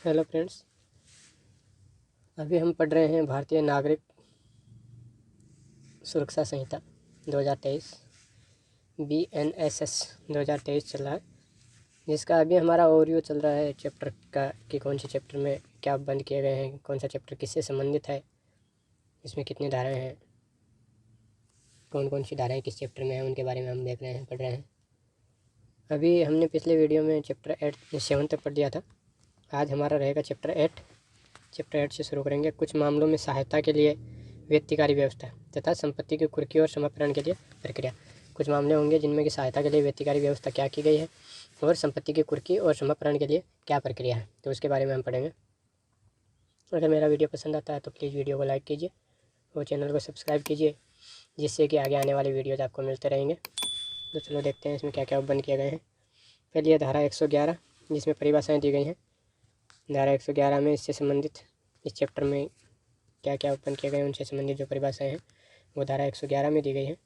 Hello friends, अभी हम पढ़ रहे हैं भारतीय नागरिक सुरक्षा संहिता 2023 BNSS 2023 चल रहा है, जिसका अभी हमारा ओवरव्यू चल रहा है चैप्टर का कि कौन से चैप्टर में क्या बंद किए गए हैं, कौन सा चैप्टर किससे संबंधित है, इसमें कितनी धाराएं हैं, कौन कौन सी धाराएं किस चैप्टर में हैं, उनके बारे में हम देख रहे हैं, पढ़ रहे हैं। अभी हमने पिछले वीडियो में चैप्टर 7 तक पढ़ दिया था। आज हमारा रहेगा चैप्टर 8 से शुरू करेंगे। कुछ मामलों में सहायता के लिए व्यक्तिकारी व्यवस्था तथा संपत्ति की कुर्की और समाप्रण के लिए प्रक्रिया। कुछ मामले होंगे जिनमें कि सहायता के लिए व्यक्तिकारी व्यवस्था क्या की गई है और संपत्ति की कुर्की और समाप्रण के लिए क्या प्रक्रिया है, तो उसके बारे में हम पढ़ेंगे। अगर मेरा वीडियो पसंद आता है तो प्लीज़ वीडियो को लाइक कीजिए और चैनल को सब्सक्राइब कीजिए, जिससे कि आगे आने वाले वीडियोज़ आपको मिलते रहेंगे। तो चलो देखते हैं इसमें क्या क्या बंद किए गए हैं। पहले धारा 111 जिसमें परिभाषाएँ दी गई हैं। धारा 111 में इससे संबंधित इस चैप्टर में क्या क्या ओपन किए गए उनसे संबंधित जो परिभाषाएं हैं वो धारा 111 में दी गई है।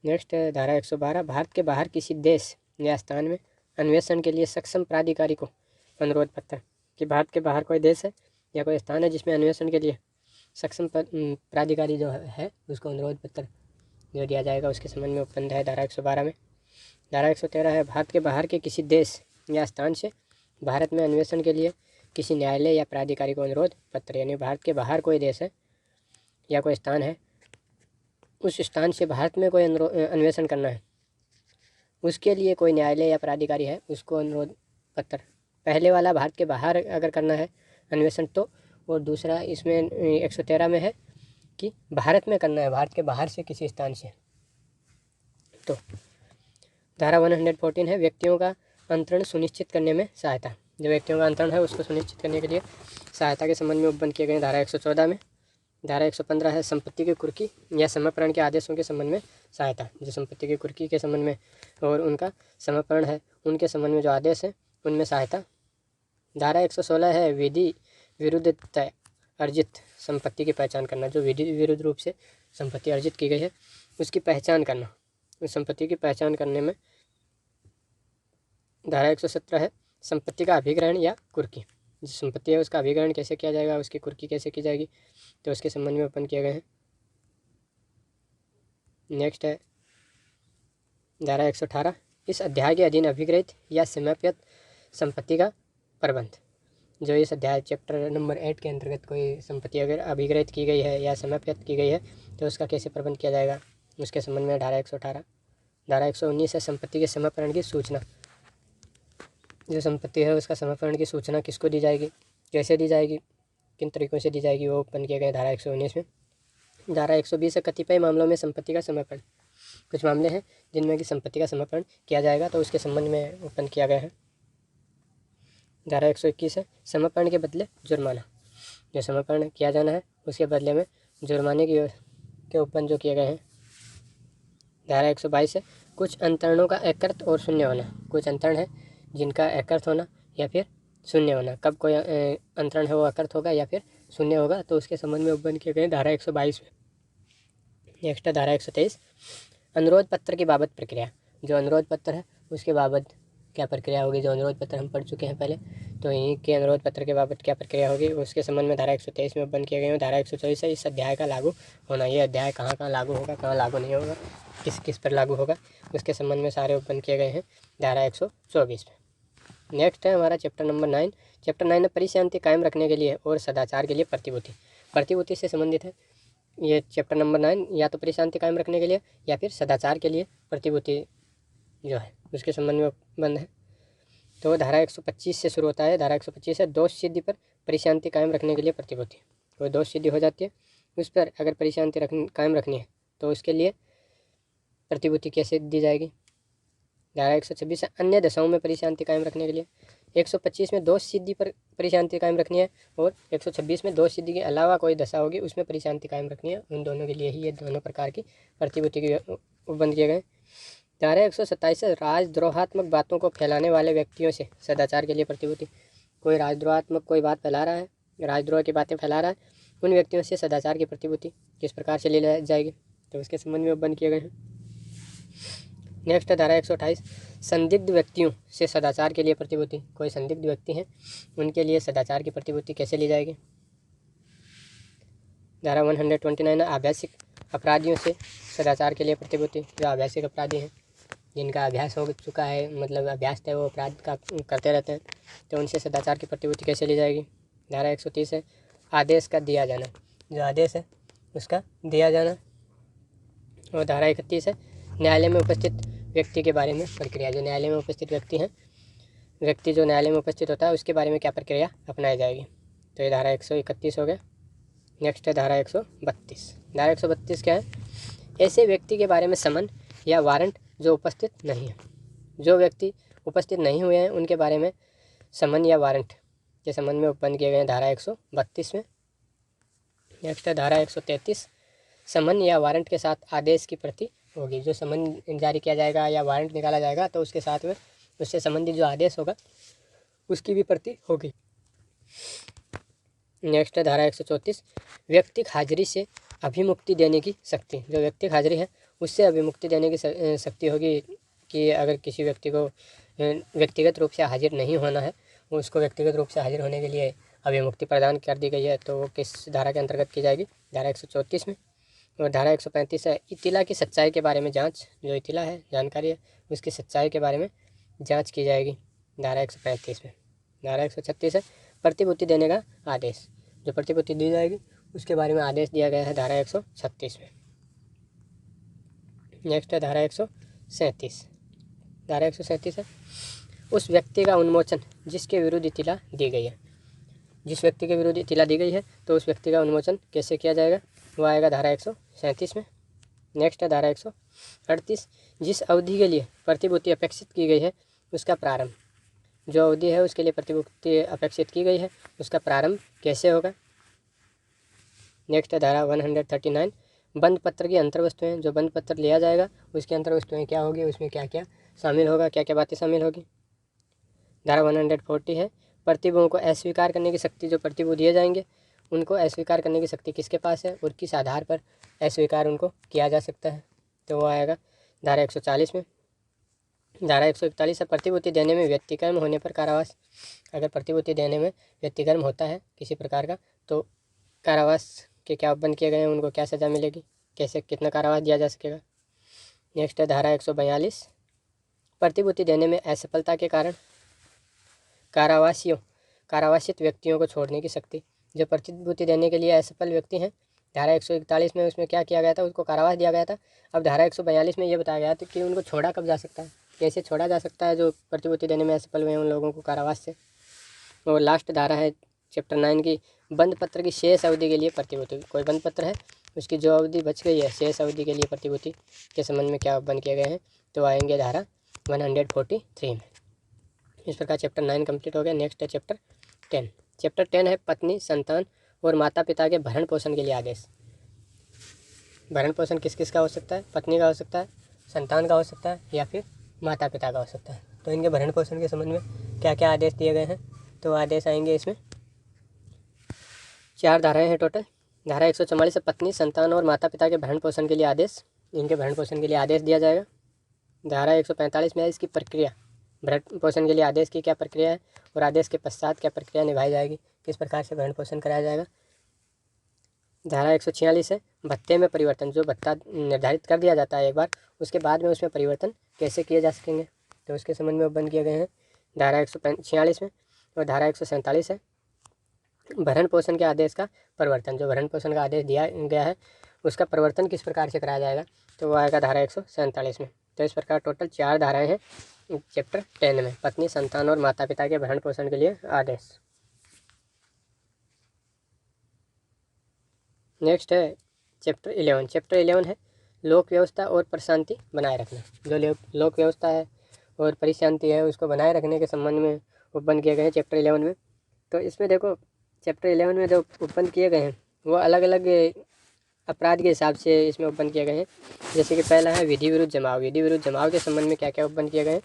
नेक्स्ट धारा 112 भारत के बाहर किसी देश या स्थान में अन्वेषण के लिए सक्षम प्राधिकारी को अनुरोध पत्र, कि भारत के बाहर कोई देश है या कोई स्थान है जिसमें अन्वेषण के लिए सक्षम प्राधिकारी जो है उसको अनुरोध पत्र जो दिया जाएगा, उसके संबंध में उपबंध है धारा 112 में। धारा 113 है भारत के बाहर के किसी देश या स्थान से भारत में अन्वेषण के लिए किसी न्यायालय या प्राधिकारी को अनुरोध पत्र, यानी भारत के बाहर कोई देश है या कोई स्थान है, उस स्थान से भारत में कोई अन्वेषण करना है, उसके लिए कोई न्यायालय या प्राधिकारी है उसको अनुरोध पत्र। पहले वाला भारत के बाहर अगर करना है अन्वेषण तो, और दूसरा इसमें 113 में है कि भारत में करना है, भारत के बाहर से किसी स्थान से। तो धारा 114 है व्यक्तियों का अंतरण सुनिश्चित करने में सहायता। जो व्यक्तियों का अंतरण है उसको सुनिश्चित करने के लिए सहायता के संबंध में उपबंध किए गए धारा 114 में। धारा 115 है संपत्ति की कुर्की या समाप्रण के आदेशों के संबंध में सहायता। जो संपत्ति की कुर्की के संबंध में और उनका समाप्रण है उनके संबंध में जो आदेश है उनमें सहायता। धारा 116 है विधि विरुद्ध तय अर्जित संपत्ति की पहचान करना। जो विधि विरुद्ध रूप से संपत्ति अर्जित की गई है उसकी पहचान करना, उस संपत्ति की पहचान करने में। धारा 117 है संपत्ति का अभिग्रहण या कुर्की। जिस संपत्ति है उसका अभिग्रहण कैसे किया जाएगा, उसकी कुर्की कैसे की जाएगी, तो उसके संबंध में ओपन किए गए हैं। नेक्स्ट है धारा 118 इस अध्याय के अधीन अभिग्रहित या समाप्त संपत्ति का प्रबंध। जो इस अध्याय चैप्टर नंबर 8 के अंतर्गत कोई संपत्ति अगर अभिग्रहित की गई है या समाप्त की गई है तो उसका कैसे प्रबंध किया जाएगा, उसके संबंध में धारा 118। धारा 119 है संपत्ति के समाप्रण की सूचना। जो संपत्ति है उसका समाप्रण की सूचना किसको दी जाएगी, कैसे दी जाएगी, किन तरीक़ों से दी जाएगी, वो ओपन किए गए धारा 119 में। धारा 120 है कतिपय मामलों में संपत्ति का समापन। कुछ मामले हैं जिनमें कि संपत्ति का समापन किया जाएगा तो उसके संबंध में ओपन किया गया है। धारा 121 है समापन के बदले जुर्माना। जो समापन किया जाना है उसके बदले में जुर्माने के ओपन जो किए गए हैं। धारा 122 है कुछ अंतरणों का एकर्थ और शून्य होना। कुछ अंतरण है जिनका एकर्थ होना या फिर शून्य होना। कब कोई अंतरण है वो एकर्थ होगा या फिर शून्य होगा, तो उसके संबंध में उपबंध किए गए धारा 122 में। नेक्स्ट है धारा 123 अनुरोध पत्र की बाबत प्रक्रिया। जो अनुरोध पत्र है उसके बाबत क्या प्रक्रिया होगी। जो अनुरोध पत्र हम पढ़ चुके हैं पहले, तो यहीं के अनुरोध पत्र के बाबत क्या प्रक्रिया होगी उसके संबंध में धारा 123 में उपबंध किए गए हैं। धारा 124 है इस अध्याय का लागू होना। ये अध्याय कहाँ कहाँ लागू होगा, कहाँ लागू नहीं होगा, किस किस पर लागू होगा, उसके संबंध में सारे उपबंध किए गए हैं धारा 124 में। नेक्स्ट है हमारा चैप्टर नंबर 9। चैप्टर 9 में परिशांति कायम रखने के लिए और सदाचार के लिए प्रतिभूति। प्रतिभूति से संबंधित है ये चैप्टर नंबर 9, या तो परिशांति कायम रखने के लिए या फिर सदाचार के लिए प्रतिभूति जो है उसके संबंध में बंद है। तो धारा 125 से शुरू होता है। धारा 125 है दोष सिद्धि पर परिशांति कायम रखने के लिए प्रतिभूति। कोई दोष सिद्धि हो जाती है उस पर अगर परिशांति कायम रखनी है तो उसके लिए प्रतिभूति कैसे दी जाएगी। धारा 126 है अन्य दशाओं में परिशांति कायम रखने के लिए। 125 में दोष सिद्धि पर परिशांति कायम रखनी है और 126 में दोष सिद्धि के अलावा कोई दशा होगी उसमें परिशांति कायम रखनी है। उन दोनों के लिए ही ये दोनों प्रकार की प्रतिभूति के उपबंध किए गए। धारा 127 है राजद्रोहात्मक बातों को फैलाने वाले व्यक्तियों से सदाचार के लिए प्रतिभूति। कोई राजद्रोहात्मक कोई बात फैला रहा है, राजद्रोह की बातें फैला रहा है, उन व्यक्तियों से सदाचार की प्रतिभूति किस प्रकार से ली जाएगी, तो उसके संबंध में उपबंध किए गए हैं। नेक्स्ट है धारा 128 संदिग्ध व्यक्तियों से सदाचार के लिए प्रतिभूति, कोई संदिग्ध व्यक्ति हैं उनके लिए सदाचार की प्रतिभूति कैसे ली जाएगी। धारा 129 आभ्यासिक अपराधियों से सदाचार के लिए प्रतिभूति, जो आभ्यासिक अपराधी हैं जिनका अभ्यास हो चुका है, मतलब अभ्यास है वो अपराध का करते रहते हैं, तो उनसे सदाचार की प्रतिभूति कैसे ली जाएगी। धारा 130 है आदेश का दिया जाना, जो आदेश है उसका दिया जाना। और धारा 31 है न्यायालय में उपस्थित व्यक्ति के बारे में प्रक्रिया, जो न्यायालय में उपस्थित व्यक्ति जो न्यायालय में उपस्थित होता है उसके बारे में क्या प्रक्रिया अपनाई जाएगी। तो ये धारा 131 हो गया। नेक्स्ट है धारा 132। धारा 132 क्या है, ऐसे व्यक्ति के बारे में समन या वारंट जो उपस्थित नहीं है, जो व्यक्ति उपस्थित नहीं हुए हैं उनके बारे में समन या वारंट के संबंध में उत्पन्न किए गए हैं धारा 132 में। नेक्स्ट है धारा 133 समन या वारंट के साथ आदेश की प्रति होगी, जो समन जारी किया जाएगा या वारंट निकाला जाएगा तो उसके साथ में उससे संबंधित जो आदेश होगा उसकी भी प्रति होगी। नेक्स्ट है धारा 134 व्यक्तिक हाजिरी से अभिमुक्ति देने की शक्ति, जो व्यक्तिक हाजिरी है उससे अभिमुक्ति देने की शक्ति होगी कि अगर किसी व्यक्ति को व्यक्तिगत रूप से हाजिर नहीं होना है, उसको व्यक्तिगत रूप से हाजिर होने के लिए अभिमुक्ति प्रदान कर दी गई है, तो वो किस धारा के अंतर्गत की जाएगी, धारा 134 में। और धारा 135 है इतिला की सच्चाई के बारे में जांच, जो इतिला है जानकारी है उसकी सच्चाई के बारे में जांच की जाएगी, धारा 135 में। धारा 136 है प्रतिभूति देने का आदेश, जो प्रतिभूति दी जाएगी उसके बारे में आदेश दिया गया है धारा 136 में। नेक्स्ट है धारा 137। धारा 137 है उस व्यक्ति का उन्मोचन जिसके विरुद्ध इतिला दी गई है, जिस व्यक्ति के विरुद्ध इतिला दी गई है तो उस व्यक्ति का उन्मोचन कैसे किया जाएगा, वो आएगा धारा 137 में। नेक्स्ट है धारा 138 जिस अवधि के लिए प्रतिभूति अपेक्षित की गई है उसका प्रारंभ, जो अवधि है उसके लिए प्रतिभूति अपेक्षित की गई है उसका प्रारंभ कैसे होगा। नेक्स्ट है धारा 139 बंद पत्र की अंतर्वस्तुएं, जो बंद पत्र लिया जाएगा उसकी अंतर्वस्तुएं क्या होगी, उसमें क्या क्या शामिल होगा, क्या क्या बातें शामिल होगी। धारा 140 है प्रतिभूओं को अस्वीकार करने की शक्ति, जो प्रतिभू दिए जाएंगे उनको अस्वीकार करने की शक्ति किसके पास है और किस आधार पर अस्वीकार उनको किया जा सकता है, तो वो आएगा धारा 140 में। धारा 141 है प्रतिभूति देने में व्यतिक्रम होने पर कारावास, अगर प्रतिभूति देने में व्यतिक्रम होता है किसी प्रकार का तो कारावास के क्या उपबंध किए गए हैं, उनको क्या सज़ा मिलेगी, कैसे कितना कारावास दिया जा सकेगा। नेक्स्ट है धारा 142 प्रतिभूति देने में असफलता के कारण कारावासित व्यक्तियों को छोड़ने की शक्ति, जो प्रतिभूति देने के लिए असफल व्यक्ति हैं धारा 141 में उसमें क्या किया गया था, उसको कारावास दिया गया था। अब धारा 142 में ये बताया गया था कि उनको छोड़ा कब जा सकता है, कैसे छोड़ा जा सकता है जो प्रतिभूति देने में असफल हुए हैं उन लोगों को कारावास से। और लास्ट धारा है चैप्टर 9 की बंद पत्र की शेष अवधि के लिए प्रतिभूति, कोई बंद पत्र है उसकी जो अवधि बच गई है शेष अवधि के लिए प्रतिभूति के संबंध में क्या बंद किए गए हैं, तो आएंगे धारा 143 में। इस प्रकार चैप्टर 9 कंप्लीट हो गया। नेक्स्ट है चैप्टर 10। चैप्टर 10 है पत्नी संतान और माता पिता के भरण पोषण के लिए आदेश। भरण पोषण किस किस का हो सकता है, पत्नी का हो सकता है, संतान का हो सकता है या फिर माता पिता का हो सकता है। तो इनके भरण पोषण के संबंध में क्या क्या आदेश दिए गए हैं, तो आदेश आएंगे इसमें 4 धाराएं हैं टोटल। धारा 144 है पत्नी संतान और माता पिता के भरण पोषण के लिए आदेश, इनके भरण पोषण के लिए आदेश दिया जाएगा। धारा 145 में है इसकी प्रक्रिया, भरण पोषण के लिए आदेश की क्या प्रक्रिया है और आदेश के पश्चात क्या प्रक्रिया निभाई जाएगी, किस प्रकार से भरण पोषण कराया जाएगा। धारा 146 है भत्ते में परिवर्तन, जो भत्ता निर्धारित कर दिया जाता है एक बार उसके बाद में उसमें परिवर्तन कैसे किए जा सकेंगे, तो उसके संबंध में बंद किए गए हैं धारा 146 में। और धारा 147 है भरण पोषण के आदेश का परिवर्तन, जो भरण पोषण का आदेश दिया गया है उसका परिवर्तन किस प्रकार से कराया जाएगा, तो वो आएगा धारा 147 में। तो इस प्रकार टोटल 4 धाराएं हैं चैप्टर 10 में, पत्नी संतान और माता पिता के भरण पोषण के लिए आदेश। नेक्स्ट है चैप्टर 11। चैप्टर 11 है लोक व्यवस्था और प्रशांति बनाए रखना, जो लोक व्यवस्था है और परिशांति है उसको बनाए रखने के संबंध में उपबंध किए गए हैं चैप्टर 11 में। तो इसमें देखो चैप्टर 11 में जो उपबंध किए गए हैं वो अलग अलग अपराध के हिसाब से इसमें उपबंध किए गए हैं। जैसे कि पहला है विधि विरुद्ध जमाव, विधि विरुद्ध जमाव के संबंध में क्या क्या उपबंध किए गए हैं,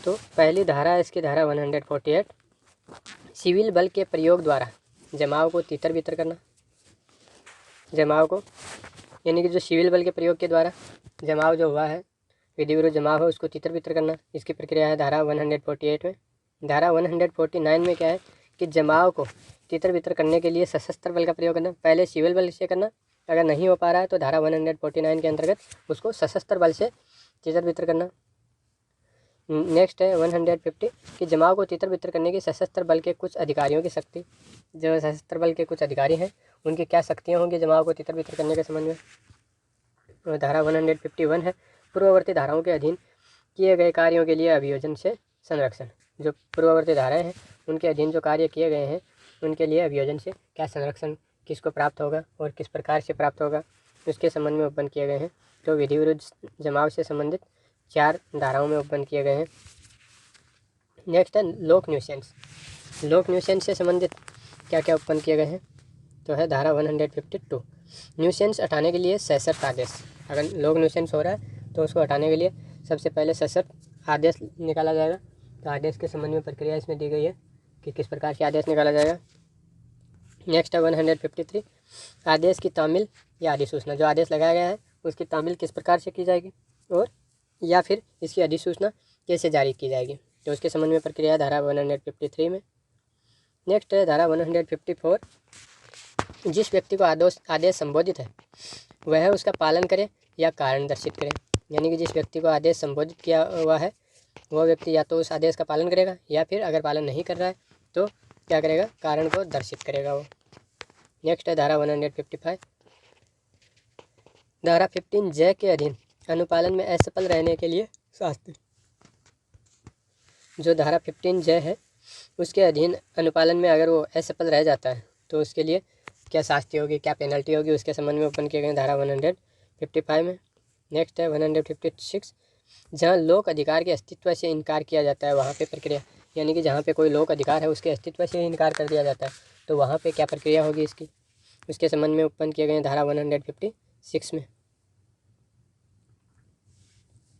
तो पहली धारा है इसकी धारा 148 सिविल बल के प्रयोग द्वारा जमाव को तितर बितर करना, जमाव को यानी कि जो सिविल बल के प्रयोग के द्वारा जमाव जो हुआ है विधि विरुद्ध जमाव हो उसको तितर बितर करना, इसकी प्रक्रिया है धारा 148 में। धारा 149 में क्या है कि जमाव को तितर बितर करने के लिए सशस्त्र बल का प्रयोग करना। पहले सिविल बल से करना, अगर नहीं हो पा रहा है तो धारा 149 के अंतर्गत उसको सशस्त्र बल से तितर बितर करना। नेक्स्ट है 150 कि जमाव को तितर बितर करने की सशस्त्र बल के कुछ अधिकारियों की शक्ति। जो सशस्त्र बल के कुछ अधिकारी हैं उनकी क्या शक्तियाँ होंगी जमाव को तितर बितर करने के संबंध में। और धारा 151 है पूर्ववर्ती धाराओं के अधीन किए गए कार्यों के लिए अभियोजन से संरक्षण। जो पूर्ववर्ती धाराएं हैं उनके अधीन जो कार्य किए गए हैं उनके लिए अभियोजन से क्या संरक्षण किसको प्राप्त होगा और किस प्रकार से प्राप्त होगा उसके संबंध में उपबंध किए गए हैं। जो विधि विरुद्ध जमाव से संबंधित 4 धाराओं में उपबंध किए गए हैं। नेक्स्ट है लोक न्यूसेंस। लोक न्यूसेंस से संबंधित क्या क्या उपबंध किए गए हैं तो है धारा 152 न्यूसेंस हटाने के लिए सशर्त आदेश। अगर लोक न्यूसेंस हो रहा है तो उसको हटाने के लिए सबसे पहले सशर्त आदेश निकाला जाएगा। तो आदेश के संबंध में प्रक्रिया इसमें दी गई है कि किस प्रकार से आदेश निकाला जाएगा। नेक्स्ट है 153 आदेश की तामील या अधिसूचना। जो आदेश लगाया गया है उसकी तामील किस प्रकार से की जाएगी और या फिर इसकी अधिसूचना कैसे जारी की जाएगी तो उसके संबंध में प्रक्रिया धारा 153 में। नेक्स्ट है धारा 154 जिस व्यक्ति को आदेश संबोधित है वह उसका पालन करे या कारण दर्शित करे। यानी कि जिस व्यक्ति को आदेश संबोधित किया हुआ है वह व्यक्ति या तो उस आदेश का पालन करेगा या फिर अगर पालन नहीं कर रहा है तो क्या करेगा कारण को दर्शित करेगा वो। नेक्स्ट है धारा 155 धारा 15 जय के अधीन अनुपालन में असफल रहने के लिए शास्ति। जो धारा 15 जय है उसके अधीन अनुपालन में अगर वो असफल रह जाता है तो उसके लिए क्या शास्ति होगी क्या पेनल्टी होगी उसके संबंध में उपबंध किए गए धारा 155 में। नेक्स्ट है 156 जहाँ लोक अधिकार के अस्तित्व से इनकार किया जाता है वहाँ पे प्रक्रिया। यानी कि जहाँ पे कोई लोक अधिकार है उसके अस्तित्व से इनकार कर दिया जाता है तो वहाँ पे क्या प्रक्रिया होगी इसकी उसके संबंध में उपबंध किए गए धारा 156 में।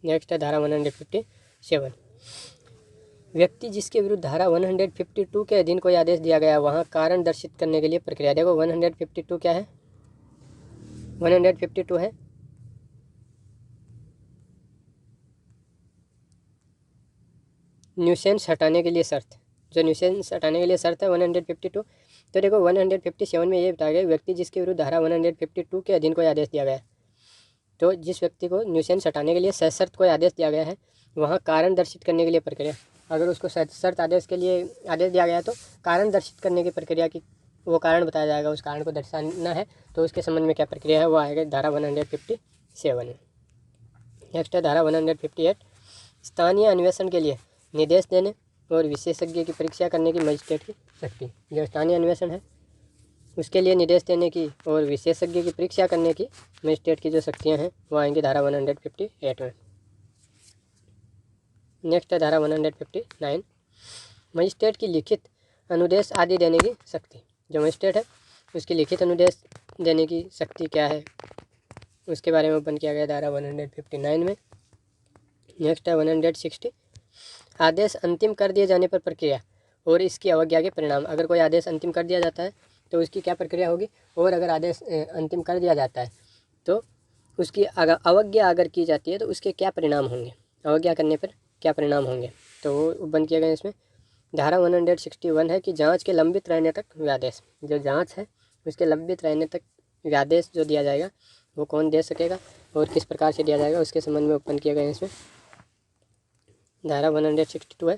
नेक्स्ट है धारा 157 व्यक्ति जिसके विरुद्ध धारा 152 के अधीन कोई आदेश दिया गया वहाँ कारण दर्शित करने के लिए प्रक्रिया। देखो 152 क्या है 152 है न्यूसेंस हटाने के लिए शर्त। जो न्यूसेंस हटाने के लिए शर्त है 152। तो देखो 157 में ये बताया गया व्यक्ति जिसके विरुद्ध धारा 152 के अधीन कोई आदेश दिया गया है। तो जिस व्यक्ति को न्यूसेंस हटाने के लिए सशर्त कोई आदेश दिया गया है वहाँ कारण दर्शित करने के लिए प्रक्रिया। अगर उसको सशर्त आदेश के लिए आदेश दिया गया है तो कारण दर्शित करने की प्रक्रिया की वो कारण बताया जाएगा उस कारण को दर्शाना है तो उसके संबंध में क्या प्रक्रिया है वो आएगा धारा 157 में। नेक्स्ट है धारा 158 स्थानीय अन्वेषण के लिए निर्देश देने और विशेषज्ञ की परीक्षा करने की मजिस्ट्रेट की शक्ति। जो स्थानीय अन्वेषण है उसके लिए निर्देश देने की और विशेषज्ञ की परीक्षा करने की मजिस्ट्रेट की जो शक्तियाँ हैं वो आएंगी धारा 158 में। नेक्स्ट है धारा 159 मजिस्ट्रेट की लिखित अनुदेश आदि देने की शक्ति। जो मजिस्ट्रेट है उसकी लिखित अनुदेश देने की शक्ति क्या है उसके बारे में ओपन किया गया धारा 159 में। नेक्स्ट है 160 आदेश अंतिम कर दिए जाने पर प्रक्रिया और इसकी अवज्ञा के परिणाम। अगर कोई आदेश अंतिम कर दिया जाता है तो उसकी क्या प्रक्रिया होगी और अगर आदेश अंतिम कर दिया जाता है तो उसकी अवज्ञा अगर की जाती है तो उसके क्या परिणाम होंगे अवज्ञा करने पर क्या परिणाम होंगे तो वो बंद किए गए इसमें। धारा 161 है कि जांच के लंबित रहने तक व्यादेश। जो जांच है उसके लंबित रहने तक व्यादेश जो दिया जाएगा वो कौन दे सकेगा और किस प्रकार से दिया जाएगा उसके संबंध में ओपन किए गए इसमें। धारा 162 है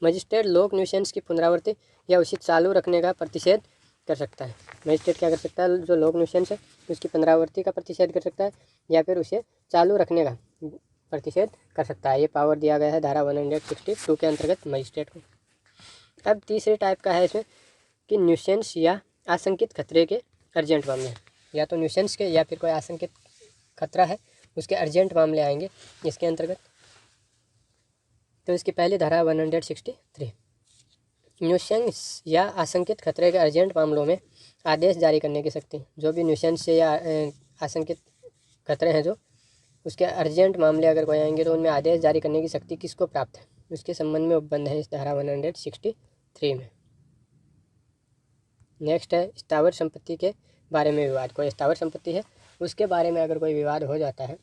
मजिस्ट्रेट लोक न्यूसेंस की पुनरावृत्ति या उचित चालू रखने का प्रतिषेध कर सकता है। मजिस्ट्रेट क्या कर सकता है जो लोक न्यूसेंस है उसकी पुनरावृत्ति का प्रतिषेध कर सकता है या फिर उसे चालू रखने का प्रतिषेध कर सकता है। ये पावर दिया गया है धारा 162 के अंतर्गत मजिस्ट्रेट को। अब तीसरे टाइप का है इसमें कि न्यूसेंस या आशंकित खतरे के अर्जेंट मामले। या तो न्यूसेंस के या फिर कोई आशंकित खतरा है उसके अर्जेंट मामले आएंगे इसके अंतर्गत। तो इसकी पहली धारा 163 न्यूसेंस या आशंकित खतरे के अर्जेंट मामलों में आदेश जारी करने की शक्ति। जो भी न्यूसेंस से या आशंकित खतरे हैं जो उसके अर्जेंट मामले अगर कोई आएंगे तो उनमें आदेश जारी करने की शक्ति किसको प्राप्त है उसके संबंध में उपबंध है इस धारा 163 में। नेक्स्ट है स्थावर संपत्ति के बारे में विवाद। कोई स्थावर संपत्ति है उसके बारे में अगर कोई विवाद हो जाता है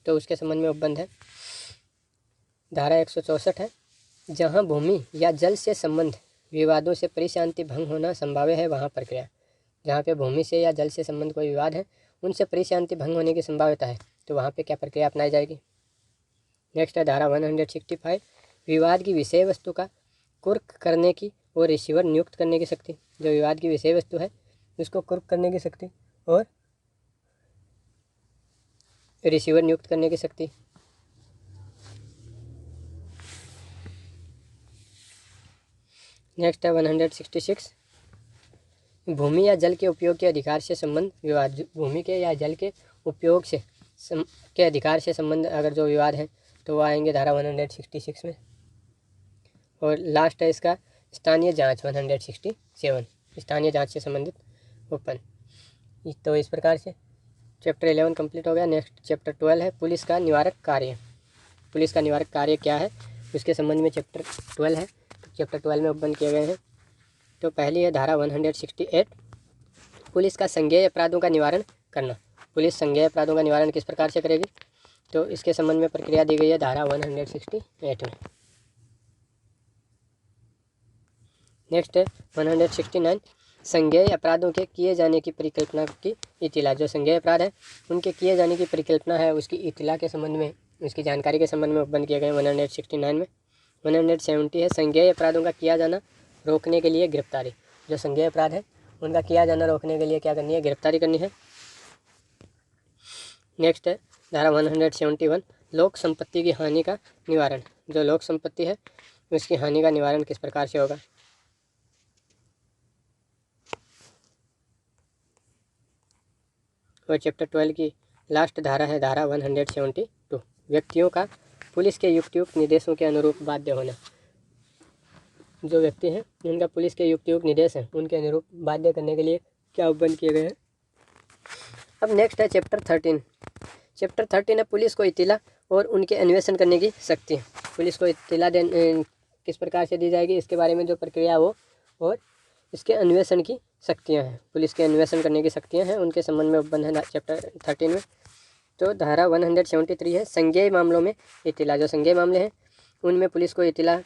तो उसके संबंध में उपबंध है। धारा 164 है, जहाँ भूमि या जल से संबंध विवादों से परिशांति भंग होना संभाव्य है वहाँ प्रक्रिया। जहाँ पे भूमि से या जल से संबंध कोई विवाद है, उनसे परिशांति भंग होने की संभाव्यता है, तो वहाँ पे क्या प्रक्रिया अपनाई जाएगी। नेक्स्ट है धारा 165, विवाद की विषय वस्तु का कुर्क करने की और रिसीवर नियुक्त करने की शक्ति। जो विवाद की विषय वस्तु है उसको कुर्क करने की शक्ति और रिसीवर नियुक्त करने की शक्ति। नेक्स्ट है 166, भूमि या जल के उपयोग के अधिकार से संबंध विवाद। भूमि के या जल के उपयोग से के अधिकार से संबंध अगर जो विवाद है तो वो आएंगे धारा 166 में। और लास्ट है इसका स्थानीय जांच 167, स्थानीय जांच से संबंधित उपबंध। तो इस प्रकार से चैप्टर 11 कंप्लीट हो गया। नेक्स्ट चैप्टर 12 है पुलिस का निवारक कार्य। पुलिस का निवारक कार्य क्या है उसके संबंध में चैप्टर 12 है। चैप्टर 12 में उपबंध किए गए हैं। तो पहली है धारा 168, पुलिस का संज्ञेय अपराधों का निवारण करना। पुलिस संज्ञेय अपराधों का निवारण किस प्रकार से करेगी, तो इसके संबंध में प्रक्रिया दी गई है धारा 168 में। नेक्स्ट है 169, संज्ञेय अपराधों के किए जाने की परिकल्पना की इतिला। जो संज्ञेय अपराध है उनके किए जाने की परिकल्पना है उसकी इतिला के संबंध में, उसकी जानकारी के संबंध में उपबंध किए गए 169 में। 170 है संज्ञेय अपराधों का किया जाना रोकने के लिए गिरफ्तारी। जो संज्ञेय अपराध है उनका किया जाना रोकने के लिए क्या करनी है, गिरफ्तारी करनी है। नेक्स्ट है धारा 171, लोक संपत्ति की हानि का निवारण। जो लोक संपत्ति है उसकी हानि का निवारण किस प्रकार से होगा। और चैप्टर 12 की लास्ट धारा है धारा 172, व्यक्तियों का पुलिस के युक्तियुक्त निर्देशों के अनुरूप बाध्य होना। जो व्यक्ति हैं उनका पुलिस के युक्तियुक्त निर्देश हैं उनके अनुरूप बाध्य करने के लिए क्या उपबंध किए गए हैं। अब नेक्स्ट है चैप्टर 13। चैप्टर 13 है पुलिस को इतिला और उनके अन्वेषण करने की शक्ति। पुलिस को इतिला किस प्रकार से दी जाएगी इसके बारे में जो प्रक्रिया हो और इसके अन्वेषण की शक्तियाँ हैं, पुलिस के अन्वेषण करने की शक्तियाँ हैं उनके संबंध में उपबंध है चैप्टर 13 में। तो धारा 173 है संज्ञेय मामलों में इतिला। जो संज्ञेय मामले हैं उनमें पुलिस को इतिला।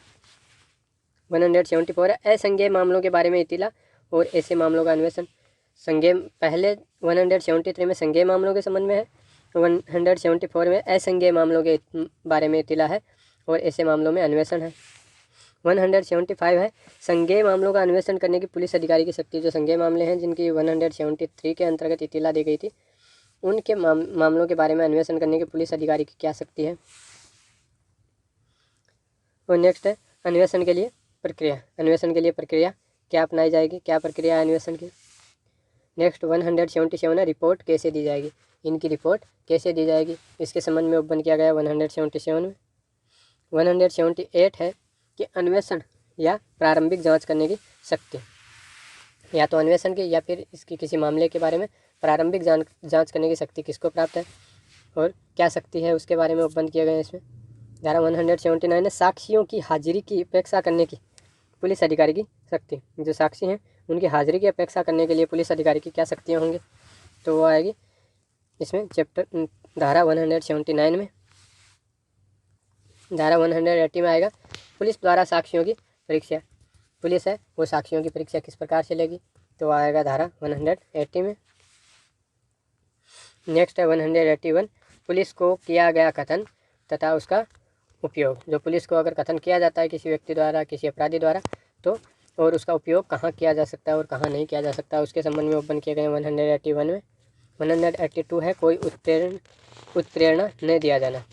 174 है असंज्ञेय मामलों के बारे में इतिला और ऐसे मामलों का अन्वेषण। संज्ञेय पहले 173 में संज्ञेय मामलों के संबंध में है, 174 में असंज्ञेय मामलों के बारे में इतिला है और ऐसे मामलों में अन्वेषण है। 175 है संज्ञेय मामलों का अन्वेषण करने की पुलिस अधिकारी की शक्ति। जो संज्ञेय मामले हैं जिनकी 173 के अंतर्गत इतिला दी गई थी उनके मामलों के बारे में अन्वेषण करने की पुलिस अधिकारी की क्या शक्ति है। और नेक्स्ट है अन्वेषण के लिए प्रक्रिया। अन्वेषण के लिए प्रक्रिया क्या अपनाई जाएगी, क्या प्रक्रिया है अन्वेषण की। नेक्स्ट 177 है रिपोर्ट कैसे दी जाएगी, इनकी रिपोर्ट कैसे दी जाएगी इसके संबंध में उपबंध किया गया 177 में। 178 है कि अन्वेषण या प्रारंभिक जांच करने की शक्ति। या तो अन्वेषण की या फिर इसकी किसी मामले के बारे में प्रारंभिक जांच करने की शक्ति किसको प्राप्त है और क्या शक्ति है उसके बारे में उपबंध किए गए हैं इसमें। धारा 179 है साक्षियों की हाजिरी की अपेक्षा करने की पुलिस अधिकारी की शक्ति। जो साक्षी हैं उनकी हाजिरी की अपेक्षा करने के लिए पुलिस अधिकारी की क्या शक्तियाँ होंगी, तो वो आएगी इसमें चैप्टर धारा 179 में। धारा 180 में आएगा पुलिस द्वारा साक्षियों की परीक्षा। पुलिस है वो साक्षियों की परीक्षा किस प्रकार से लेगी, तो आएगा धारा 180 में। नेक्स्ट है 181 पुलिस को किया गया कथन तथा उसका उपयोग। जो पुलिस को अगर कथन किया जाता है किसी व्यक्ति द्वारा किसी अपराधी द्वारा तो और उसका उपयोग कहाँ किया जा सकता है और कहाँ नहीं किया जा सकता उसके संबंध में उपबंध किए गए 181 में। 182 है कोई उत्प्रेरणा नहीं दिया जाना।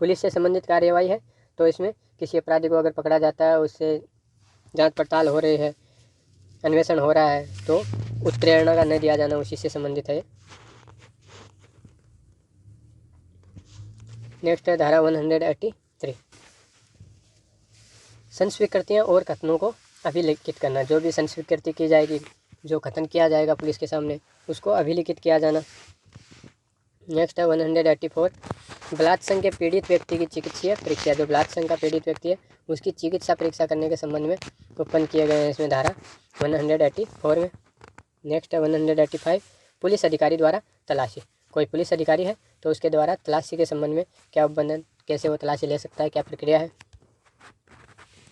पुलिस से संबंधित कार्यवाही है तो इसमें किसी अपराधी को अगर पकड़ा जाता है उससे जांच पड़ताल हो रही है अन्वेषण हो रहा है तो उत्प्रेरणा का नहीं दिया जाना उसी से संबंधित है। नेक्स्ट है धारा 183 संस्वीकृतियाँ और कथनों को अभिलिखित करना। जो भी संस्वीकृति की जाएगी जो कथन किया जाएगा पुलिस के सामने उसको अभिलिखित किया जाना। नेक्स्ट है 184 बलात्संग के पीड़ित व्यक्ति की चिकित्सीय परीक्षा। जो बलात्संग का पीड़ित व्यक्ति है उसकी चिकित्सा परीक्षा करने के संबंध में उत्पन्न किए गए हैं इसमें धारा 184 में। नेक्स्ट है 185 पुलिस अधिकारी द्वारा तलाशी। कोई पुलिस अधिकारी है तो उसके द्वारा तलाशी के संबंध में क्या उपबंधन, कैसे वो तलाशी ले सकता है, क्या प्रक्रिया है।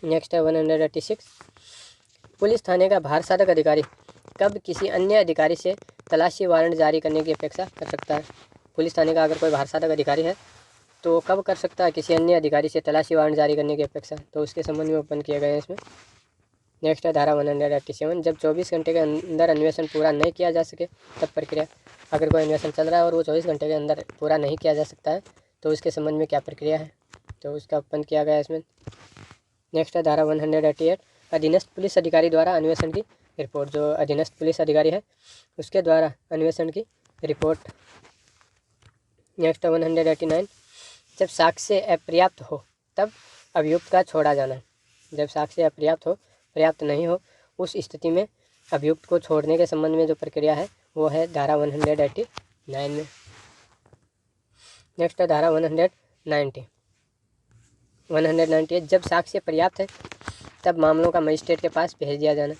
नेक्स्ट है 186, पुलिस थाने का भार साधक अधिकारी कब किसी अन्य अधिकारी से तलाशी वारंट जारी करने की अपेक्षा कर सकता है। पुलिस थाने का अगर कोई भार साधक अधिकारी है तो कब कर सकता है किसी अन्य अधिकारी से तलाशी वारंट जारी करने की अपेक्षा, तो उसके संबंध में ओपन किए गए हैं इसमें। नेक्स्ट है धारा 187, जब 24 घंटे के अंदर अन्वेषण पूरा नहीं किया जा सके तब प्रक्रिया। अगर कोई अन्वेषण चल रहा है और वो 24 घंटे के अंदर पूरा नहीं किया जा सकता है तो उसके संबंध में क्या प्रक्रिया है, तो उसका ओपन किया गया है इसमें। नेक्स्ट है धारा 188, अधीनस्थ पुलिस अधिकारी द्वारा अन्वेषण की रिपोर्ट। जो अधीनस्थ पुलिस अधिकारी है उसके द्वारा अन्वेषण की रिपोर्ट। नेक्स्ट है 189, जब साक्ष्य अपर्याप्त हो तब अभियुक्त का छोड़ा जाना। जब साक्ष्य अपर्याप्त हो, पर्याप्त नहीं हो, उस स्थिति में अभियुक्त को छोड़ने के संबंध में जो प्रक्रिया है वो है धारा 189 में। नेक्स्ट है धारा 190, जब साक्ष्य पर्याप्त है तब मामलों का मजिस्ट्रेट के पास भेज दिया जाना।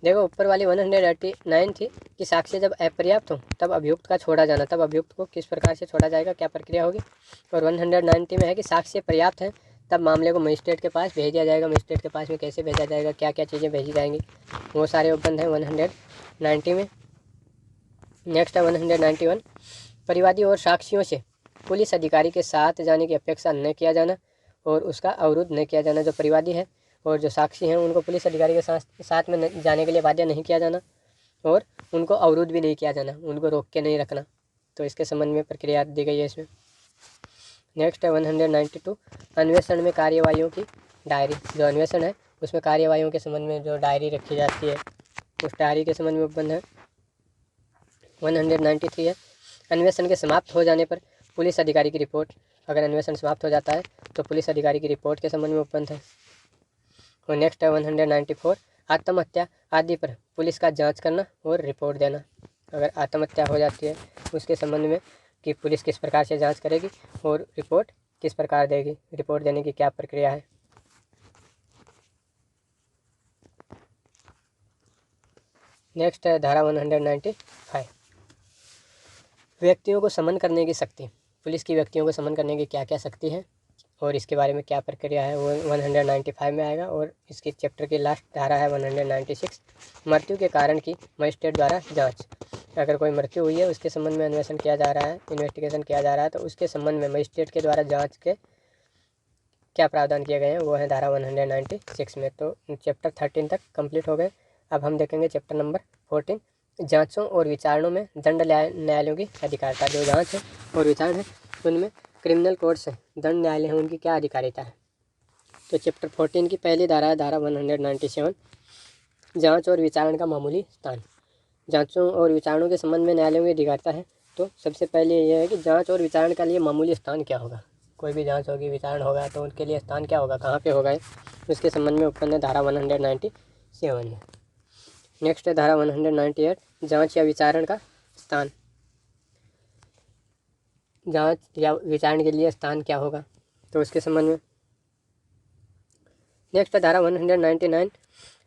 देखो ऊपर वाली 189 थी कि साक्ष्य जब अपर्याप्त हो तब अभियुक्त का छोड़ा जाना, तब अभियुक्त को किस प्रकार से छोड़ा जाएगा, क्या प्रक्रिया होगी। और 190 में है कि साक्ष्य पर्याप्त है तब मामले को मजिस्ट्रेट के पास भेज दिया जाएगा। मजिस्ट्रेट के पास में कैसे भेजा जाएगा, क्या क्या चीज़ें भेजी जाएंगी, वो सारे उपबंध हैं 190 में। नेक्स्ट है 191, परिवादी और साक्षियों से पुलिस अधिकारी के साथ जाने की अपेक्षा न किया जाना और उसका अवरुद्ध न किया जाना। जो परिवादी है और जो साक्षी हैं उनको पुलिस अधिकारी के साथ में जाने के लिए बाध्य नहीं किया जाना और उनको अवरुद्ध भी नहीं किया जाना, उनको रोक के नहीं रखना। तो इसके संबंध में प्रक्रिया दी गई है इसमें। नेक्स्ट है 192, अन्वेषण में कार्यवाहियों की डायरी। जो अन्वेषण है उसमें कार्यवाहियों के संबंध में जो डायरी रखी जाती है उस डायरी के संबंध में उपबंध है। 193 है, अन्वेषण के समाप्त हो जाने पर पुलिस अधिकारी की रिपोर्ट। अगर अन्वेषण समाप्त हो जाता है तो पुलिस अधिकारी की रिपोर्ट के संबंध में उपबंध है। और नेक्स्ट है 194, आत्महत्या आदि पर पुलिस का जांच करना और रिपोर्ट देना। अगर आत्महत्या हो जाती है उसके संबंध में कि पुलिस किस प्रकार से जांच करेगी और रिपोर्ट किस प्रकार देगी, रिपोर्ट देने की क्या प्रक्रिया है। नेक्स्ट है धारा 195, व्यक्तियों को समन करने की शक्ति। पुलिस की व्यक्तियों को समन करने की क्या क्या शक्ति है और इसके बारे में क्या प्रक्रिया है वो 195 में आएगा। और इसकी चैप्टर की लास्ट धारा है 196, मृत्यु के कारण की मजिस्ट्रेट द्वारा जांच। अगर कोई मृत्यु हुई है उसके संबंध में अन्वेषण किया जा रहा है, इन्वेस्टिगेशन किया जा रहा है, तो उसके संबंध में मजिस्ट्रेट के द्वारा जांच के क्या प्रावधान किए गए हैं वो है धारा 196 में। तो चैप्टर 13 तक कंप्लीट हो गए। अब हम देखेंगे चैप्टर नंबर 14, जांचों और विचारणों में दंड न्यायालयों की अधिकारिता। जो जांच है और विचारण है उनमें क्रिमिनल कोर्ट्स है, दंड न्यायालय है, उनकी क्या अधिकारिता है। तो चैप्टर 14 की पहली धारा है धारा 197, जांच और विचारण का मामूली स्थान। जांचों और विचारणों के संबंध में न्यायालयों की अधिकारिता है। तो सबसे पहले यह है कि जांच और विचारण के लिए मामूली स्थान क्या होगा। कोई भी जांच होगी, विचारण होगा तो उनके लिए स्थान क्या होगा, कहाँ पे होगा, उसके संबंध में उपबंध है धारा 197 में। नेक्स्ट है धारा 198, जांच या विचारण का स्थान। जांच या विचारण के लिए स्थान क्या होगा तो उसके संबंध में। नेक्स्ट है धारा 199,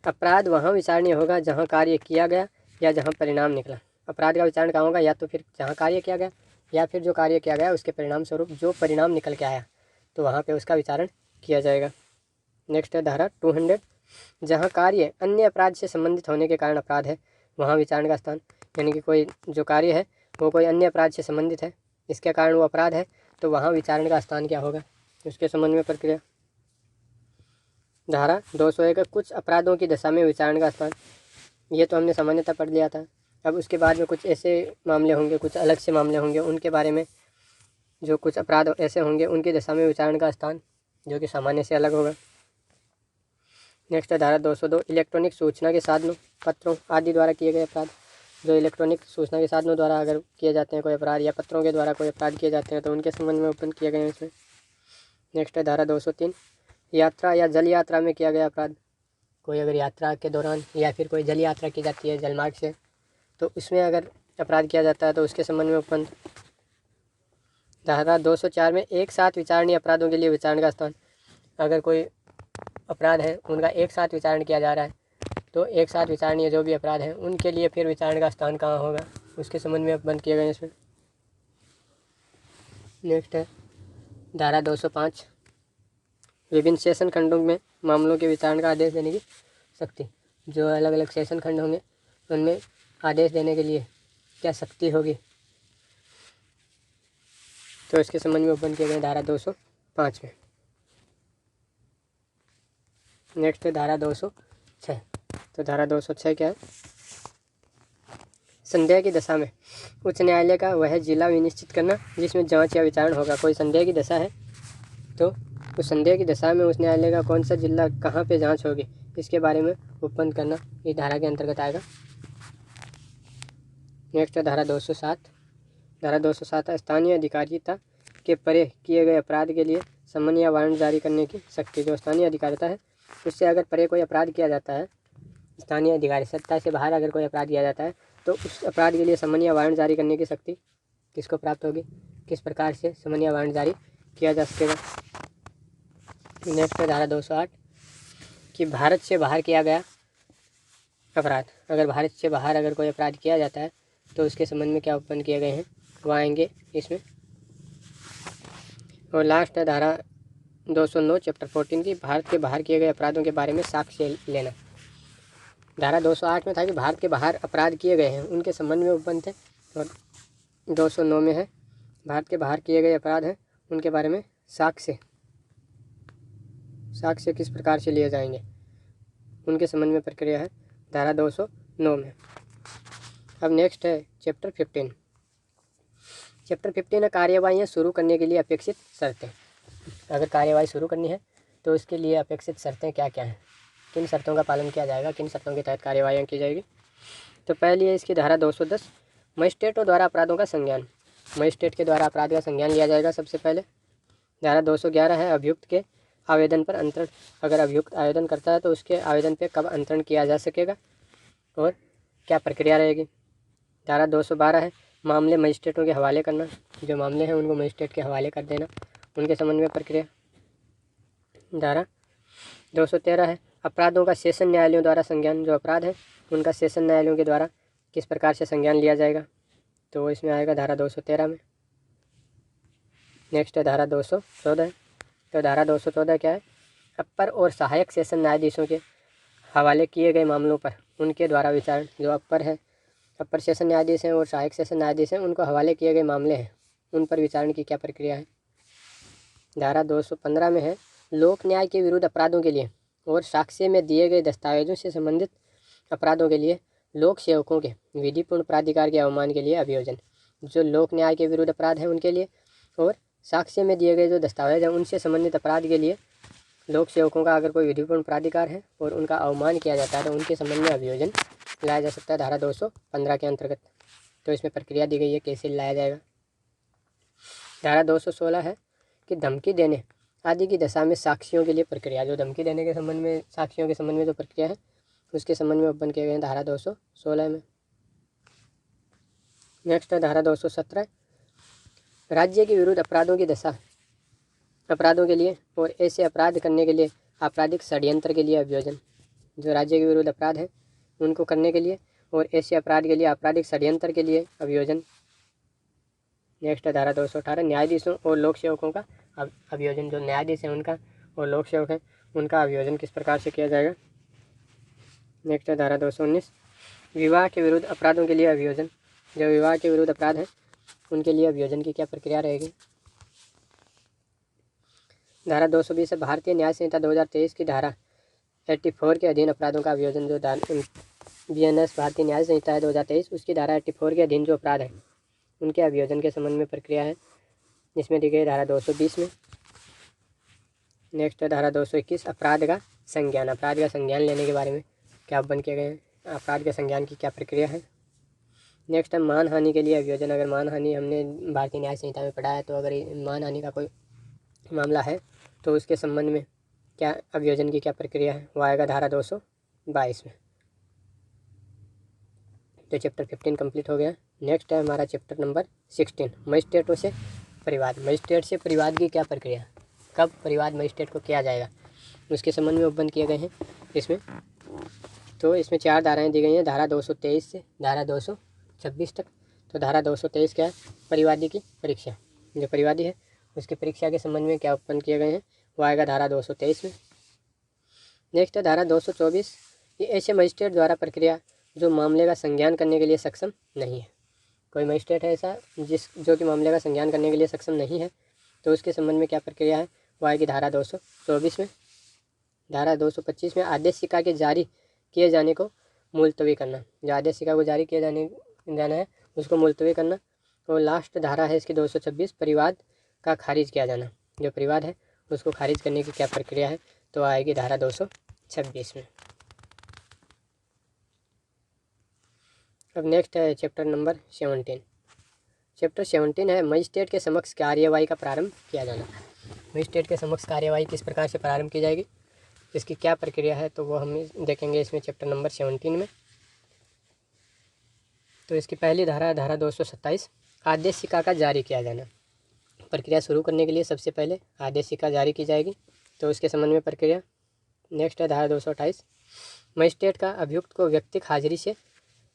अपराध वहाँ विचारणीय होगा जहाँ कार्य किया गया या जहाँ परिणाम निकला। अपराध का विचारण कहाँ होगा, या तो फिर जहाँ कार्य किया गया या फिर जो कार्य किया गया उसके परिणाम स्वरूप जो परिणाम निकल के आया तो वहाँ पे उसका विचारण किया जाएगा। नेक्स्ट है धारा 200, जहाँ कार्य अन्य अपराध से संबंधित होने के कारण अपराध है वहाँ विचारण का स्थान। यानी कि कोई जो कार्य है वो कोई अन्य अपराध से संबंधित है, इसके कारण वो अपराध है, तो वहाँ विचारण का स्थान क्या होगा उसके संबंध में प्रक्रिया। धारा 201, कुछ अपराधों की दशा में विचारण का स्थान। ये तो हमने सामान्यतः पढ़ लिया था। अब उसके बाद में कुछ ऐसे मामले होंगे, कुछ अलग से मामले होंगे, उनके बारे में जो कुछ अपराध ऐसे होंगे उनकी दशा में विचारण का स्थान जो कि सामान्य से अलग होगा। नेक्स्ट है धारा 202, इलेक्ट्रॉनिक सूचना के साधनों, पत्रों आदि द्वारा किए गए अपराध। जो इलेक्ट्रॉनिक सूचना के साधनों द्वारा अगर किए जाते हैं कोई अपराध या पत्रों के द्वारा कोई अपराध किए जाते हैं तो उनके संबंध में उपबंध किए गए हैं इसमें। नेक्स्ट है धारा 203, यात्रा या जल यात्रा में किया गया अपराध। कोई अगर यात्रा के दौरान या फिर कोई जल यात्रा की जाती है जलमार्ग से तो उसमें अगर अपराध किया जाता है तो उसके संबंध में उपबंध। धारा 204 में एक साथ विचारणीय अपराधों के लिए विचारण का स्थान। अगर कोई अपराध है उनका एक साथ विचारण किया जा रहा है तो एक साथ विचारणीय जो भी अपराध हैं उनके लिए फिर विचारण का स्थान कहाँ होगा उसके संबंध में उपबंध किए गए इसमें। नेक्स्ट है धारा 205, विभिन्न सेशन खंडों में मामलों के विचारण का आदेश देने की शक्ति। जो अलग अलग सेशन खंड होंगे उनमें आदेश देने के लिए क्या शक्ति होगी, तो इसके संबंध में ओपन किए गए धारा 205 में। नेक्स्ट है धारा 206। तो धारा 206 क्या है, संदेह की दशा में उच्च न्यायालय का वह जिला विनिश्चित करना जिसमें जांच या विचारण होगा। कोई संदेह की दशा है तो उस संदेह की दशा में उस न्यायालय का कौन सा जिला कहाँ पे जांच होगी इसके बारे में ओपन करना इस धारा के अंतर्गत आएगा। नेक्स्ट है धारा 207। धारा 207 स्थानीय अधिकारिता के परे किए गए अपराध के लिए समन या वारंट जारी करने की शक्ति। जो स्थानीय अधिकारिता है उससे अगर परे कोई अपराध किया जाता है, स्थानीय अधिकारी सत्ता से बाहर अगर कोई अपराध किया जाता है तो उस अपराध के लिए समन या वारंट जारी करने की शक्ति किसको प्राप्त होगी, किस प्रकार से समन या वारंट जारी किया जा सकेगा। नेक्स्ट है धारा 208 कि भारत से बाहर किया गया अपराध, अगर भारत से बाहर अगर कोई अपराध किया जाता है तो उसके संबंध में क्या ओपन किए गए हैं वो आएंगे इसमें। और लास्ट है धारा 209 चैप्टर 14 की भारत के बाहर किए गए अपराधों के बारे में साक्ष्य लेना। धारा 208 में था कि भारत के बाहर अपराध किए गए हैं उनके संबंध में ओपन थे, और 209 में है भारत के बाहर किए गए अपराध हैं उनके बारे में साक्ष्य किस प्रकार से लिए जाएंगे उनके संबंध में प्रक्रिया है धारा 209 में। अब नेक्स्ट है चैप्टर 15। चैप्टर 15 है कार्यवाहियाँ शुरू करने के लिए अपेक्षित शर्तें। अगर कार्यवाही शुरू करनी है तो उसके लिए अपेक्षित शर्तें क्या क्या हैं, किन शर्तों का पालन किया जाएगा, किन शर्तों के तहत कार्यवाहियाँ की जाएगी। तो पहली है इसकी धारा 210 मजिस्ट्रेटों द्वारा अपराधों का संज्ञान। मजिस्ट्रेट के द्वारा अपराध का संज्ञान लिया जाएगा सबसे पहले। धारा 211 है अभियुक्त के आवेदन पर अंतरण। अगर अभियुक्त आवेदन करता है तो उसके आवेदन पर कब अंतरण किया जा सकेगा और क्या प्रक्रिया रहेगी। धारा 212 है मामले मजिस्ट्रेटों के हवाले करना। जो मामले हैं उनको मजिस्ट्रेट के हवाले कर देना, उनके संबंध में प्रक्रिया। धारा 213 है अपराधों का सेशन न्यायालयों द्वारा संज्ञान। जो अपराध है उनका सेशन न्यायालयों के द्वारा किस प्रकार से संज्ञान लिया जाएगा, तो वो इसमें आएगा धारा 213 में। नेक्स्ट है धारा 214। तो धारा 214 क्या है, अपर और सहायक सेशन न्यायाधीशों के हवाले किए गए मामलों पर उनके द्वारा विचारण। जो अपर सेशन न्यायाधीश हैं और सहायक सेशन न्यायाधीश हैं उनको हवाले किए गए मामले हैं उन पर विचारण की क्या प्रक्रिया है। धारा 215 में है लोक न्याय के विरुद्ध अपराधों के लिए और साक्ष्य में दिए गए दस्तावेजों से संबंधित अपराधों के लिए लोक सेवकों के विधिपूर्ण प्राधिकार के अवमान के लिए अभियोजन। जो लोक न्याय के विरुद्ध अपराध हैं उनके लिए और साक्ष्य में दिए गए जो दस्तावेज हैं उनसे संबंधित अपराध के लिए लोक सेवकों का अगर कोई विधिपूर्ण प्राधिकार है और उनका अवमान किया जाता है तो उनके संबंध में अभियोजन लाया जा सकता है धारा 215 के अंतर्गत। तो इसमें प्रक्रिया दी गई है कैसे लाया जाएगा। धारा 216 है कि धमकी देने आदि की दशा में साक्षियों के लिए प्रक्रिया। जो धमकी देने के संबंध में साक्षियों के संबंध में जो प्रक्रिया है उसके संबंध में ओपन किए गए हैं धारा 216 में। नेक्स्ट है धारा 217 राज्य के विरुद्ध अपराधों की दशा अपराधों के लिए और ऐसे अपराध करने के लिए आपराधिक षड्यंत्र के लिए अभियोजन। जो राज्य के विरुद्ध अपराध है उनको करने के लिए और ऐसे अपराध के लिए आपराधिक षड्यंत्र के लिए अभियोजन। नेक्स्ट है धारा 218 न्यायाधीशों और लोक सेवकों का अभियोजन। जो न्यायाधीश हैं उनका और लोक सेवक हैं उनका अभियोजन किस प्रकार से किया जाएगा। नेक्स्ट है धारा 219 विवाह के विरुद्ध अपराधों के लिए अभियोजन। जो विवाह के विरुद्ध अपराध हैं उनके लिए अभियोजन की क्या प्रक्रिया रहेगी। धारा 220 है भारतीय न्याय संहिता 2023 की धारा 84 के अधीन अपराधों का अभियोजन। जो BNS भारतीय न्याय संहिता है 2023 उसकी धारा 84 के अधीन जो अपराध है उनके अभियोजन के संबंध में प्रक्रिया है जिसमें दी गई धारा 220 में। नेक्स्ट है धारा 221 अपराध का संज्ञान। अपराध का संज्ञान लेने के बारे में क्या बन किए गए हैं, अपराध के संज्ञान की क्या प्रक्रिया है। नेक्स्ट है मानहानि के लिए अभियोजन। अगर मानहानि हमने भारतीय न्याय संहिता में पढ़ा है तो अगर मानहानि का कोई मामला है तो उसके संबंध में क्या अभियोजन की क्या प्रक्रिया है वो आएगा धारा 222 में। तो चैप्टर 15 कंप्लीट हो गया। नेक्स्ट है हमारा चैप्टर नंबर 16 मजिस्ट्रेटों से परिवाद। मजिस्ट्रेट से परिवाद की क्या प्रक्रिया, कब परिवाद मजिस्ट्रेट को किया जाएगा उसके संबंध में उपबंध किए गए हैं इसमें। तो इसमें 4 धाराएं दी गई हैं धारा 223 से धारा 226 तक। तो धारा 223 क्या है, परिवादी की परीक्षा। जो परिवादी है उसकी परीक्षा के संबंध में क्या उत्पन्न किए गए हैं, वो आएगा धारा 223 में। नेक्स्ट है धारा 224, ये ऐसे मजिस्ट्रेट द्वारा प्रक्रिया जो मामले का संज्ञान करने के लिए सक्षम नहीं है। कोई मजिस्ट्रेट है ऐसा जो कि मामले का संज्ञान करने के लिए सक्षम नहीं है, तो उसके संबंध में क्या प्रक्रिया है, वो आएगी धारा 224 में। धारा 225 में आदेशिका के जारी किए जाने को मुलतवी करना, जो आदेशिका को जारी किए जाना है उसको मुलतवी करना। और लास्ट धारा है इसकी 226, परिवाद का खारिज किया जाना, जो परिवाद है उसको खारिज करने की क्या प्रक्रिया है, तो आएगी धारा 226 में। अब नेक्स्ट है चैप्टर नंबर 17। चैप्टर 17 है मजिस्ट्रेट के समक्ष कार्यवाही का प्रारंभ किया जाना। मजिस्ट्रेट के समक्ष कार्यवाही किस प्रकार से प्रारंभ की जाएगी, इसकी क्या प्रक्रिया है, तो वो हम देखेंगे इसमें चैप्टर नंबर 17 में। तो इसकी पहली धारा 227, आदेशिका का जारी किया जाना। प्रक्रिया शुरू करने के लिए सबसे पहले आदेशिका जारी की जाएगी, तो उसके संबंध में प्रक्रिया। नेक्स्ट है धारा 228, मजिस्ट्रेट का अभियुक्त को व्यक्तिक हाजिरी से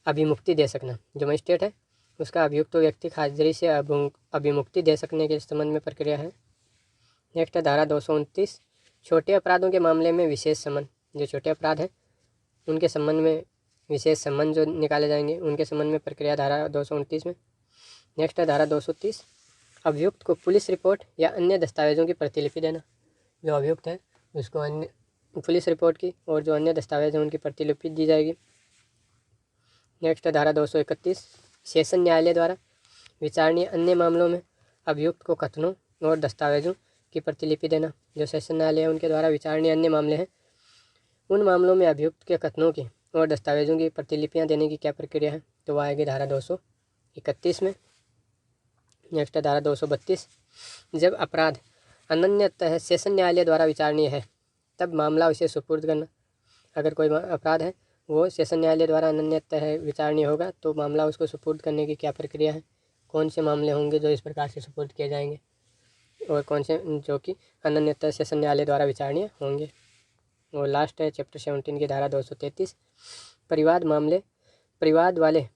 अभिमुक्ति दे सकना। जो मजिस्ट्रेट है उसका अभियुक्त को व्यक्तिक हाजिरी से अभिमुक्ति दे सकने के संबंध में प्रक्रिया है। नेक्स्ट है धारा 229, छोटे अपराधों के मामले में विशेष समन। जो छोटे अपराध हैं उनके संबंध में विशेष समन जो निकाले जाएंगे, उनके संबंध में प्रक्रिया धारा 229 में। नेक्स्ट है धारा 230, अभियुक्त को पुलिस रिपोर्ट या अन्य दस्तावेजों की प्रतिलिपि देना। जो अभियुक्त है उसको अन्य पुलिस रिपोर्ट की और जो अन्य दस्तावेज हैं उनकी प्रतिलिपि दी जाएगी। नेक्स्ट है धारा 231, सेशन न्यायालय द्वारा विचारणीय अन्य मामलों में अभियुक्त को कथनों और दस्तावेजों की प्रतिलिपि देना। जो सेशन न्यायालय है उनके द्वारा विचारणीय अन्य मामले हैं, उन मामलों में अभियुक्त के कथनों की और दस्तावेजों की प्रतिलिपियां देने की क्या प्रक्रिया है, तो वह आएगी धारा 231 में। नेक्स्ट है धारा 232, जब अपराध अनन्यतः सेशन न्यायालय द्वारा विचारणीय है तब मामला उसे सुपुर्द करना। अगर कोई अपराध है वो सेशन न्यायालय द्वारा अनन्यतः विचारणीय होगा तो मामला उसको सुपुर्द करने की क्या प्रक्रिया है, कौन से मामले होंगे जो इस प्रकार से सुपुर्द किए जाएंगे और कौन से जो कि अनन्यतः सेशन न्यायालय द्वारा विचारणीय होंगे। और लास्ट है चैप्टर 17 की धारा 233, परिवाद वाले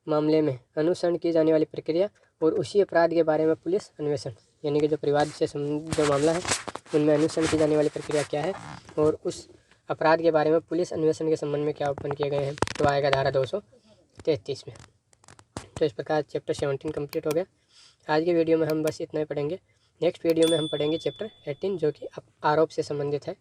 मामले में अनुसरण की जाने वाली प्रक्रिया और उसी अपराध के बारे में पुलिस अन्वेषण। यानी कि जो परिवाद से जो मामला है उनमें अनुसरण की जाने वाली प्रक्रिया क्या है और उस अपराध के बारे में पुलिस अन्वेषण के संबंध में क्या उत्पन्न किए गए हैं, तो आएगा धारा 233 में। तो इस प्रकार चैप्टर 17 कंप्लीट हो गया। आज के वीडियो में हम बस इतना ही पढ़ेंगे। नेक्स्ट वीडियो में हम पढ़ेंगे चैप्टर 18 जो कि आरोप से संबंधित है।